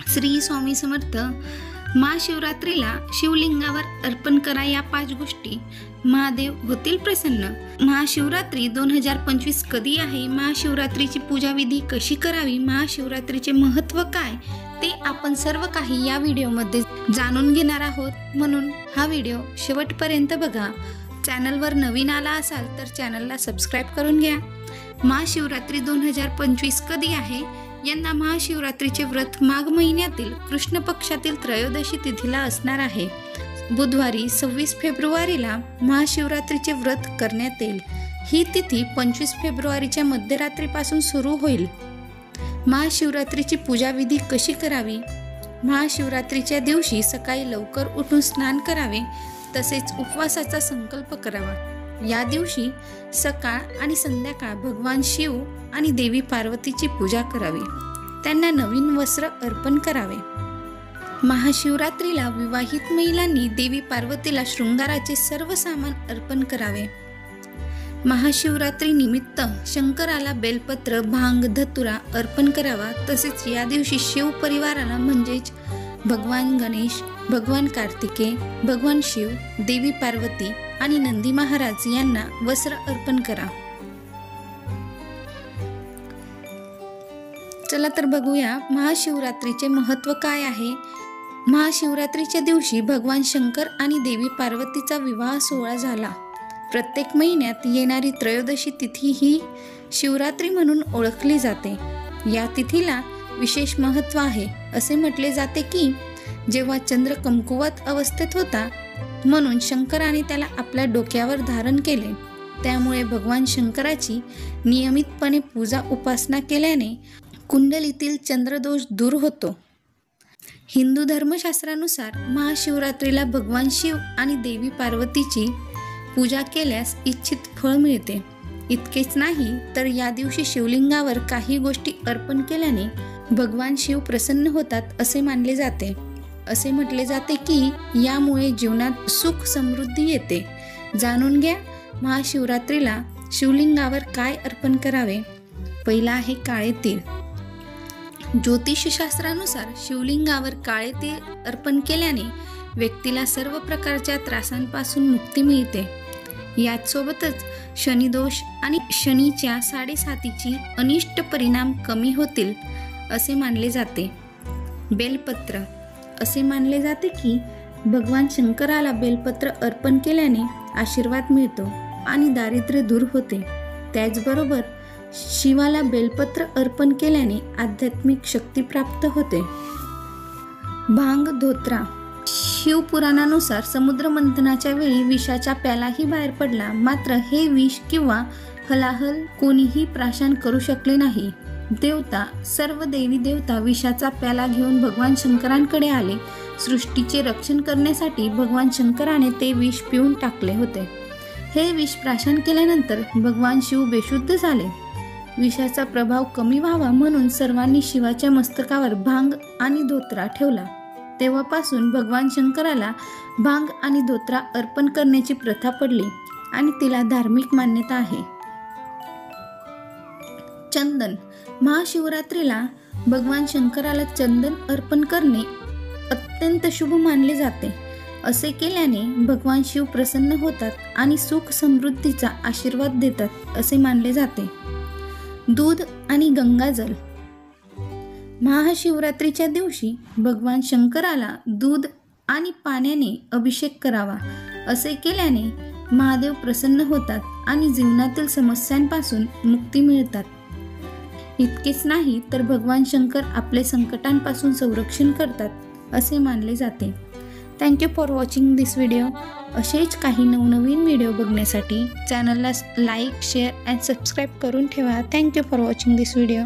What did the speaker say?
श्री स्वामी समर्थ। महाशिवरात्रीला शिवलिंगावर अर्पण करा या 5 गोष्टी, महादेव होतील प्रसन्न। महाशिवरात्री 2025 कधी आहे, महाशिवरात्रीची पूजाविधी कशी करावी, महाशिवरात्रीचे महत्त्व काय, ते आपण सर्व काही या व्हिडिओमध्ये जाणून घेणार आहोत। म्हणून हा व्हिडिओ शेवटपर्यंत बघा। चॅनलवर नवीन आला असाल तर चॅनलला सबस्क्राइब करून घ्या। महाशिवरात्री 2025 कधी आहे? यंदा महाशिवरात्रीचे व्रत माघ महिन्यातील कृष्ण पक्षातील त्रयोदशी तिथीला असणार आहे। बुधवारी 26 फेब्रुवारीला महाशिवरात्रीचे व्रत करण्यात येईल। ही तिथी 25 फेब्रुवारीच्या मध्यरात्रीपासून सुरू होईल। महाशिवरात्रीची पूजाविधी कशी करावी? महाशिवरात्रीच्या दिवशी सकाळी लवकर उठून स्नान करावे, तसेच उपवासाचा संकल्प करावा। या दिवशी सकाळ आणि संध्याकाळ भगवान शिव आणि देवी पार्वतीची पूजा करावी, त्यांना नवीन वस्त्र अर्पण करावे। महाशिवरात्रीला विवाहित महिलांनी देवी पार्वतीला शृंगाराचे सर्व सामान अर्पण करावे। महाशिवरात्री निमित्त शंकराला बेलपत्र, भांग, धतुरा अर्पण करावा। तसेच या दिवशी शिव परिवाराला म्हणजेच भगवान गणेश, भगवान कार्तिकेय, भगवान शिव, देवी पार्वती आणि नंदी महाराज यांना वस्त्र अर्पण करा। चला तर बघूया महाशिवरात्रीचे महत्त्व काय आहे। महाशिवरात्रीच्या दिवशी भगवान शंकर आणि देवी पार्वतीचा विवाह सोहळा झाला। प्रत्येक महिन्यात येणारी त्रयोदशी तिथी ही शिवरात्री म्हणून ओळखली जाते। या तिथीला विशेष महत्त्व आहे। असे म्हटले जाते की जेव्हा चंद्र कमकुवत अवस्थेत होता, म्हणून शंकराने त्याला आपल्या डोक्यावर धारण केले। त्यामुळे भगवान शंकराची नियमितपणे पूजा उपासना केल्याने कुंडलीतील चंद्रदोष दूर होतो। हिंदू धर्मशास्त्रानुसार महाशिवरात्रीला भगवान शिव आणि देवी पार्वतीची पूजा केल्यास इच्छित फळ मिळते। इतकेच नाही तर या दिवशी शिवलिंगावर काही गोष्टी अर्पण केल्याने भगवान शिव प्रसन्न होतात असे मानले जाते। असे म्हटले जाते की यामुळे जीवनात सुख समृद्धी येते। जाणून घ्या महाशिवरात्रीला शिवलिंगावर काय अर्पण करावे। पहिला आहे काळे तीळ। ज्योतिषशास्त्रानुसार शिवलिंगावर काळे तीळ अर्पण केल्याने व्यक्तीला सर्व प्रकारच्या त्रासांपासून मुक्ती मिळते। याचसोबतच शनिदोष आणि शनीच्या 7.5ची अनिष्ट परिणाम कमी होतील असे मानले जाते। बेलपत्र। असे मानले जाते की भगवान शंकराला बेलपत्र अर्पण केल्याने आशीर्वाद मिळतो आणि दारिद्र्य दूर होते। त्याचबरोबर शिवाला बेलपत्र अर्पण केल्याने आध्यात्मिक शक्ती प्राप्त होते। भांग, धोत्रा। शिवपुराणानुसार समुद्र मंथनाच्या वेळी विषाचा प्यालाही बाहेर पडला, मात्र हे विष किंवा हलाहल कोणीही प्राशन करू शकले नाही। देवता, सर्व देवी देवता विषाचा प्याला घेऊन भगवान शंकरांकडे आले। सृष्टीचे रक्षण करण्यासाठी भगवान शंकराने ते विष पिऊन टाकले होते। हे विष प्राशन केल्यानंतर भगवान शिव बेशुद्ध झाले। विषाचा प्रभाव कमी व्हावा म्हणून सर्वांनी शिवाच्या मस्तकावर भांग आणि धोत्रा ठेवला। तेव्हापासून भगवान शंकराला भांग आणि धोत्रा अर्पण करण्याची प्रथा पडली आणि तिला धार्मिक मान्यता आहे। चंदन। महाशिवरात्रीला भगवान शंकराला चंदन अर्पण करणे अत्यंत शुभ मानले जाते। असे केल्याने भगवान शिव प्रसन्न होतात आणि सुख समृद्धीचा आशीर्वाद देतात असे मानले जाते। दूध आणि गंगाजल। महाशिवरात्रीच्या दिवशी भगवान शंकराला दूध आणि पाण्याने अभिषेक करावा। असे केल्याने महादेव प्रसन्न होतात आणि जीवनातील समस्यांपासून मुक्ती मिळतात। इतकेच नाही तर भगवान शंकर आपले संकटांपासून संरक्षण करतात असे मानले जाते। Thank you for watching this video. असेच काही नवनवीन व्हिडिओ बघण्यासाठी चॅनलला लाईक, शेअर अँड सबस्क्राईब करून ठेवा। Thank you for watching this video.